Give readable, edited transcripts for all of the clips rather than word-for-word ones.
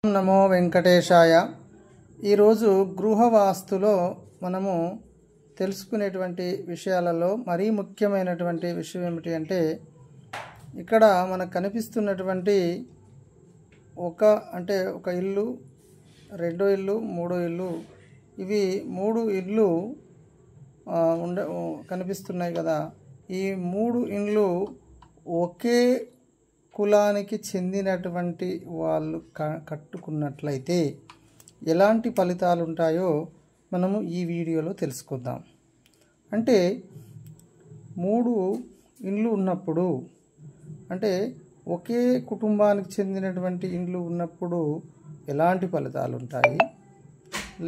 నమో వెంకటేశాయ. ఈరోజు గృహవాస్తులో మనము తెలుసుకునేటువంటి విషయాలలో మరీ ముఖ్యమైనటువంటి విషయం ఏమిటి అంటే, ఇక్కడ మనకు కనిపిస్తున్నటువంటి ఒక ఇల్లు, రెండో ఇల్లు, మూడో ఇల్లు, ఇవి మూడు ఇల్లు కనిపిస్తున్నాయి కదా. ఈ మూడు ఇండ్లు ఒకే కులానికి చెందినటువంటి వాళ్ళు కట్టుకున్నట్లయితే ఎలాంటి ఫలితాలు ఉంటాయో మనము ఈ వీడియోలో తెలుసుకుందాం. అంటే మూడు ఇండ్లు ఉన్నప్పుడు, అంటే ఒకే కుటుంబానికి చెందినటువంటి ఇండ్లు ఉన్నప్పుడు ఎలాంటి ఫలితాలు ఉంటాయి,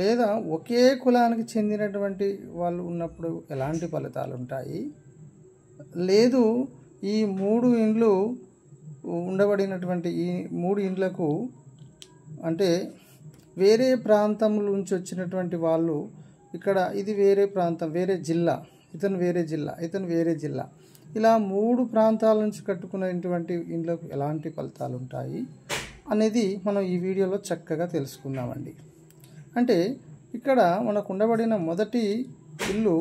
లేదా ఒకే కులానికి చెందినటువంటి వాళ్ళు ఉన్నప్పుడు ఎలాంటి ఫలితాలు ఉంటాయి, లేదు ఈ మూడు ఇండ్లు ఉండబడినటువంటి ఈ మూడు ఇండ్లకు అంటే వేరే ప్రాంతం నుంచి వచ్చినటువంటి వాళ్ళు, ఇక్కడ ఇది వేరే ప్రాంతం, వేరే జిల్లా, ఇతను వేరే జిల్లా, ఇతను వేరే జిల్లా, ఇలా మూడు ప్రాంతాల నుంచి కట్టుకునేటువంటి ఇండ్లకు ఎలాంటి ఫలితాలు ఉంటాయి అనేది మనం ఈ వీడియోలో చక్కగా తెలుసుకుందామండి. అంటే ఇక్కడ మనకు ఉండబడిన మొదటి ఇల్లు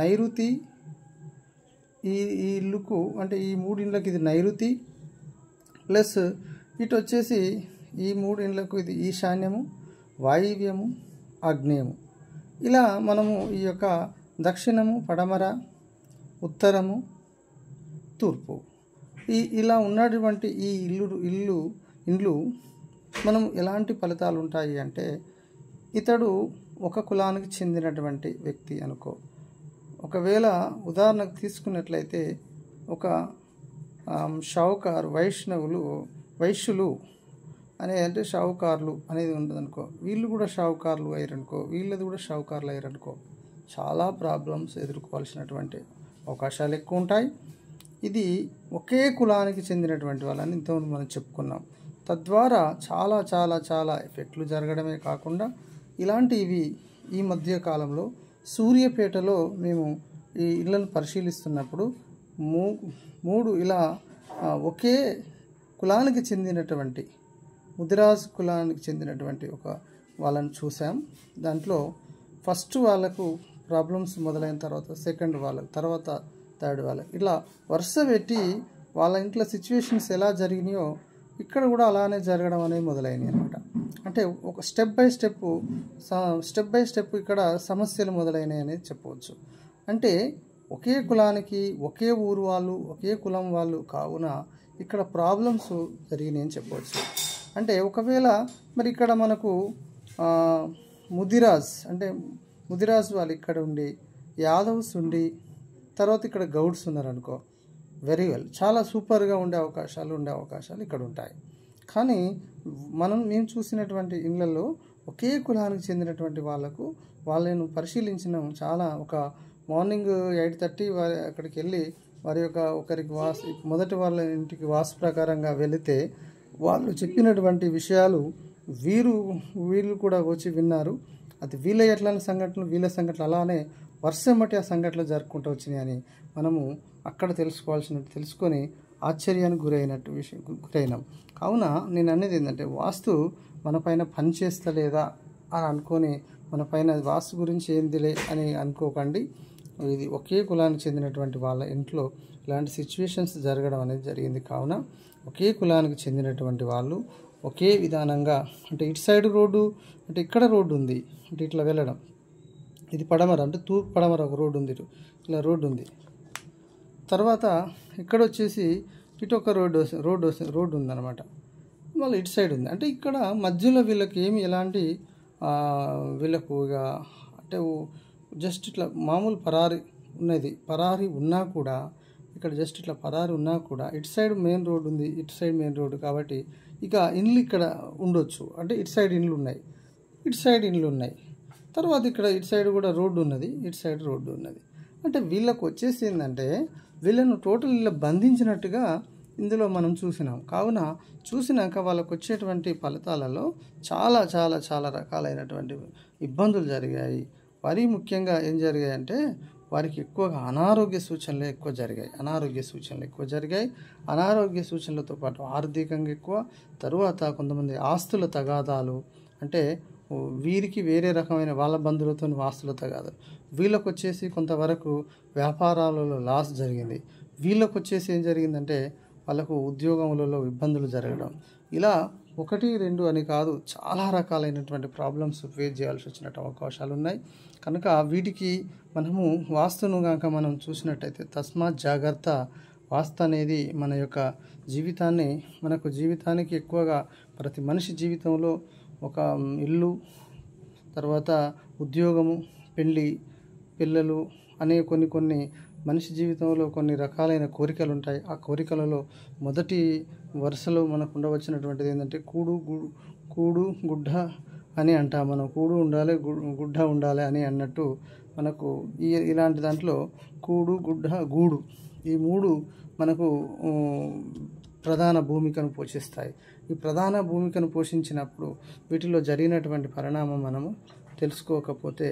నైరుతి. ఈ ఇల్లుకు అంటే ఈ మూడు ఇండ్లకు ఇది నైరుతి, ప్లస్ ఇటు వచ్చేసి ఈ మూడు ఇండ్లకు ఇది ఈశాన్యము, వాయువ్యము, ఆగ్నేయము. ఇలా మనము ఈ యొక్క దక్షిణము, పడమర, ఉత్తరము, తూర్పు, ఇలా ఉన్నటువంటి ఈ ఇండ్లు మనం ఎలాంటి ఫలితాలు ఉంటాయి అంటే, ఇతడు ఒక కులానికి చెందినటువంటి వ్యక్తి అనుకో. ఒకవేళ ఉదాహరణకు తీసుకున్నట్లయితే ఒక షావుకారు, వైశ్యులు అంటే షావుకారులు అనేది ఉండదనుకో, వీళ్ళు కూడా షావుకారులు అయ్యారనుకో, వీళ్ళది కూడా షావుకారులు అయ్యారనుకో, చాలా ప్రాబ్లమ్స్ ఎదుర్కోవాల్సినటువంటి అవకాశాలు ఎక్కువ ఉంటాయి. ఇది ఒకే కులానికి చెందినటువంటి వాళ్ళని ఇంతకుముందు మనం చెప్పుకున్నాం. తద్వారా చాలా చాలా చాలా ఎఫెక్ట్లు జరగడమే కాకుండా, ఇలాంటివి ఈ మధ్య కాలంలో సూర్యాపేటలో మేము ఈ ఇళ్లను పరిశీలిస్తున్నప్పుడు మూడు ఇలా ఒకే కులానికి చెందినటువంటి ముదిరాజ్ కులానికి చెందినటువంటి ఒక వాళ్ళని చూసాం. దాంట్లో ఫస్ట్ వాళ్ళకు ప్రాబ్లమ్స్ మొదలైన తర్వాత సెకండ్ వాళ్ళకు, తర్వాత థర్డ్ వాళ్ళకి, ఇలా వరుస పెట్టి వాళ్ళ ఇంట్లో సిచ్యువేషన్స్ ఎలా జరిగినాయో ఇక్కడ కూడా అలానే జరగడం అనేది మొదలైనవి అనమాట. అంటే ఒక స్టెప్ బై స్టెప్ ఇక్కడ సమస్యలు మొదలైనవి అనేది చెప్పవచ్చు. అంటే ఒకే కులానికి, ఒకే ఊరు వాళ్ళు, ఒకే కులం వాళ్ళు కావున ఇక్కడ ప్రాబ్లమ్స్ జరిగినాయి అని చెప్పవచ్చు. అంటే ఒకవేళ మరి ఇక్కడ మనకు ముదిరాజ్ వాళ్ళు ఇక్కడ ఉండి, యాదవ్స్ ఉండి, తర్వాత ఇక్కడ గౌడ్స్ ఉన్నారనుకో, వెరీ వెల్, చాలా సూపర్గా ఉండే అవకాశాలు ఇక్కడ ఉంటాయి. కానీ మేము చూసినటువంటి ఇళ్లలో ఒకే కులానికి చెందినటువంటి వాళ్ళను పరిశీలించినాం. చాలా ఒక మార్నింగ్ 8:30 అక్కడికి వెళ్ళి వారి యొక్క మొదటి వాళ్ళ ఇంటికి వాస్తు ప్రకారంగా వెళితే వాళ్ళు చెప్పినటువంటి విషయాలు వీళ్ళు కూడా వచ్చి విన్నారు. అది వీళ్ళ ఎట్లాంటి సంఘటనలు, వీళ్ళ సంఘటనలు అలానే వర్షం బట్టి ఆ సంఘటనలు జరుపుకుంటూ వచ్చినాయని మనము అక్కడ తెలుసుకొని ఆశ్చర్యానికి గురైనాం. కావున నేను అనేది ఏంటంటే, వాస్తు మన పైన పని చేస్తలేదా అని అనుకొని మన పైన వాస్తు గురించి ఏందిలే అని అనుకోకండి. ఇది ఒకే కులానికి చెందినటువంటి వాళ్ళ ఇంట్లో ఇలాంటి సిచ్యువేషన్స్ జరగడం అనేది జరిగింది. కావున ఒకే కులానికి చెందినటువంటి వాళ్ళు ఒకే విధానంగా, అంటే ఇటు సైడ్ రోడ్డు, అంటే ఇక్కడ రోడ్డు ఉంది, అంటే ఇట్లా వెళ్ళడం, ఇది పడమర, అంటే తూర్పు పడమర ఒక రోడ్డు ఉంది, ఇలా రోడ్డు ఉంది. తర్వాత ఇక్కడ వచ్చేసి ఇటు ఒక రోడ్డు ఉందన్నమాట. మళ్ళీ ఇటు సైడ్ ఉంది. అంటే ఇక్కడ మధ్యలో వీళ్ళకి ఎలాంటి వీళ్ళకు ఇక అంటే జస్ట్ ఇట్లా మామూలు పరారి ఉన్నా కూడా, ఇక్కడ జస్ట్ ఇట్లా పరారి ఉన్నా కూడా ఇటు సైడ్ మెయిన్ రోడ్డు ఉంది, ఇటు సైడ్ మెయిన్ రోడ్డు కాబట్టి ఇక ఇండ్లు ఇక్కడ ఉండొచ్చు. అంటే ఇటు సైడ్ ఇండ్లు ఉన్నాయి, ఇటు సైడ్ ఇండ్లు ఉన్నాయి. తర్వాత ఇక్కడ ఇటు సైడ్ కూడా రోడ్డు ఉన్నది, ఇటు సైడ్ రోడ్డు ఉన్నది. అంటే వీళ్ళకు వచ్చేసి ఏంటంటే, వీళ్ళను టోటల్ ఇలా బంధించినట్టుగా ఇందులో మనం చూసినాం. కావున చూసినాక వాళ్ళకు వచ్చేటువంటి ఫలితాలలో చాలా చాలా చాలా రకాలైనటువంటి ఇబ్బందులు జరిగాయి. మరీ ముఖ్యంగా ఏం జరిగాయంటే, వారికి ఎక్కువగా అనారోగ్య సూచనలు ఎక్కువ జరిగాయి. అనారోగ్య సూచనలతో పాటు ఆర్థికంగా ఎక్కువ, తరువాత కొంతమంది ఆస్తుల తగాదాలు, అంటే వీరికి వేరే రకమైన వాళ్ళ బంధువులతో ఆస్తుల తగాదాలు, వీళ్ళకు వచ్చేసి కొంతవరకు వ్యాపారాలలో లాస్ జరిగింది, వీళ్ళకు వచ్చేసి ఏం జరిగిందంటే వాళ్ళకు ఉద్యోగములలో ఇబ్బందులు జరగడం, ఇలా 1, 2 అని కాదు, చాలా రకాలైనటువంటి ప్రాబ్లమ్స్ ఫేస్ చేయాల్సి వచ్చినట్టు అవకాశాలు ఉన్నాయి. కనుక వీటికి మనము వాస్తును కనుక మనం చూసినట్టయితే తస్మాత్ జాగ్రత్త. వాస్తు అనేది మన యొక్క జీవితానికి ఎక్కువగా ప్రతి మనిషి జీవితంలో ఒక ఇల్లు, తర్వాత ఉద్యోగము, పిల్లలు అనే కొన్ని మనిషి జీవితంలో కొన్ని రకాలైన కోరికలు ఉంటాయి. ఆ కోరికలలో మొదటి వరుసలో మనకు ఉండవచ్చినటువంటిది ఏంటంటే కూడు గుడ్డ అని అంటాం మనం. కూడు ఉండాలి, గుడ్డ ఉండాలి అని అన్నట్టు మనకు ఇలాంటి దాంట్లో కూడు, గుడ్డ, గూడు ఈ 3 మనకు ప్రధాన భూమికను పోషిస్తాయి. ఈ ప్రధాన భూమికను పోషించినప్పుడు వీటిలో జరిగినటువంటి పరిణామం మనము తెలుసుకోకపోతే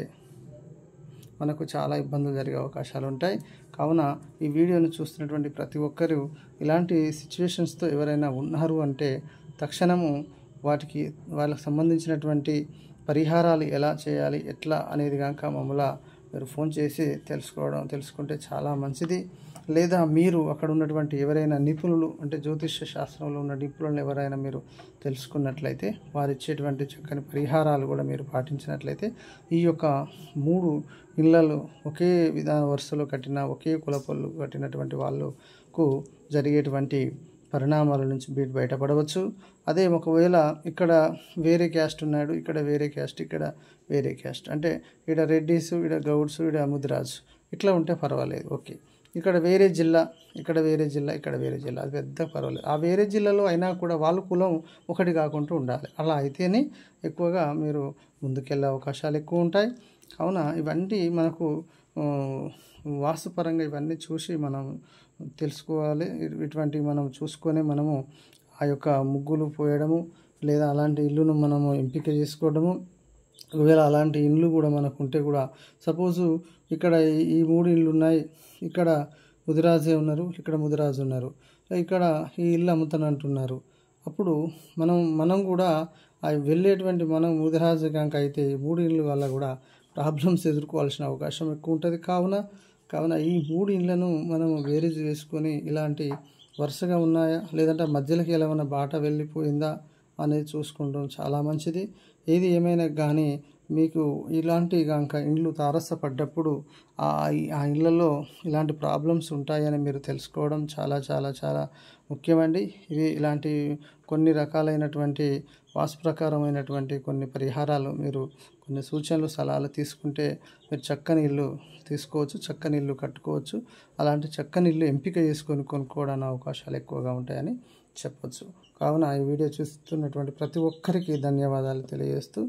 మనకు చాలా ఇబ్బందులు జరిగే అవకాశాలు ఉంటాయి. కావున ఈ వీడియోను చూస్తున్నటువంటి ప్రతి ఒక్కరూ ఇలాంటి సిచ్యువేషన్స్తో ఎవరైనా ఉన్నారు అంటే తక్షణము వాళ్ళకి సంబంధించినటువంటి పరిహారాలు ఎలా చేయాలి, ఎట్లా అనేది కనుక మమ్మల్ని మీరు ఫోన్ చేసి తెలుసుకుంటే చాలా మంచిది. లేదా మీరు అక్కడ ఉన్నటువంటి ఎవరైనా నిపుణులు, అంటే జ్యోతిష్య శాస్త్రంలో ఉన్న నిపుణులను ఎవరైనా మీరు తెలుసుకున్నట్లయితే వారు ఇచ్చేటువంటి చక్కని పరిహారాలు కూడా మీరు పాటించినట్లయితే ఈ యొక్క 3 ఇళ్లలో ఒకే విధాన వరుసలో కట్టిన, ఒకే కులపొల్లు కట్టినటువంటి వాళ్ళకు జరిగేటువంటి పరిణామాల నుంచి బయటపడవచ్చు. అదే ఒకవేళ ఇక్కడ వేరే క్యాస్ట్ ఉన్నాడు, ఇక్కడ వేరే క్యాస్ట్, అంటే ఇక్కడ రెడ్డిస్, ఇక్కడ గౌడ్స్, ఇక్కడ ముదిరాజ్, ఇట్లా ఉంటే పర్వాలేదు, ఓకే. ఇక్కడ వేరే జిల్లా, ఇక్కడ వేరే జిల్లా, అది పెద్ద పర్వాలేదు. ఆ వేరే జిల్లాలో అయినా కూడా వాళ్ళ కులం ఒకటి కాకుండా ఉండాలి. అలా అయితేనే ఎక్కువగా మీరు ముందుకెళ్ళే అవకాశాలు ఎక్కువ ఉంటాయి. కావున ఇవన్నీ మనకు వాస్తుపరంగా ఇవన్నీ చూసి మనం తెలుసుకోవాలి. ఇటువంటివి మనం చూసుకొని మనము ఆ యొక్క ముగ్గులు పోయడము, లేదా అలాంటి ఇల్లును మనము ఎంపిక చేసుకోవడము. ఒకవేళ అలాంటి ఇల్లు కూడా మనకు ఉంటే కూడా, సపోజు ఇక్కడ ఈ 3 ఇళ్ళు ఉన్నాయి, ఇక్కడ ముదిరాజే ఉన్నారు, ఇక్కడ ముదిరాజు ఉన్నారు, ఇక్కడ ఈ ఇల్లు అమ్ముతానంటున్నారు. అప్పుడు మనం కూడా వెళ్ళేటువంటి మనం ముదిరాజు కనుక అయితే 3 ఇళ్ళు వల్ల కూడా ప్రాబ్లమ్స్ ఎదుర్కోవాల్సిన అవకాశం ఎక్కువ ఉంటుంది. కావున ఈ 3 ఇళ్లను మనం బేరీజు వేసుకొని ఇలాంటి వరుసగా ఉన్నాయా, లేదంటే మధ్యలోకి ఏమైనా బాట వెళ్ళిపోయిందా అనేది చూసుకోవడం చాలా మంచిది. ఏది ఏమైనా కానీ మీకు ఇలాంటి కనుక ఇండ్లు తారసపడ్డప్పుడు ఆ ఇళ్లలో ఇలాంటి ప్రాబ్లమ్స్ ఉంటాయని మీరు తెలుసుకోవడం చాలా చాలా చాలా ముఖ్యమండి. ఇలాంటి కొన్ని రకాలైనటువంటి వాస్తుప్రకారమైనటువంటి కొన్ని పరిహారాలు, మీరు కొన్ని సూచనలు, సలహాలు తీసుకుంటే మీరు చక్కని ఇల్లు తీసుకోవచ్చు, చక్కని ఇల్లు కట్టుకోవచ్చు. అలాంటి చక్కని ఇల్లు ఎంపిక చేసుకొని కొనుక్కోవడానికి అవకాశాలు ఎక్కువగా ఉంటాయని చెప్పవచ్చు. కావున ఈ వీడియో చూస్తున్నటువంటి ప్రతి ఒక్కరికి ధన్యవాదాలు తెలియజేస్తూ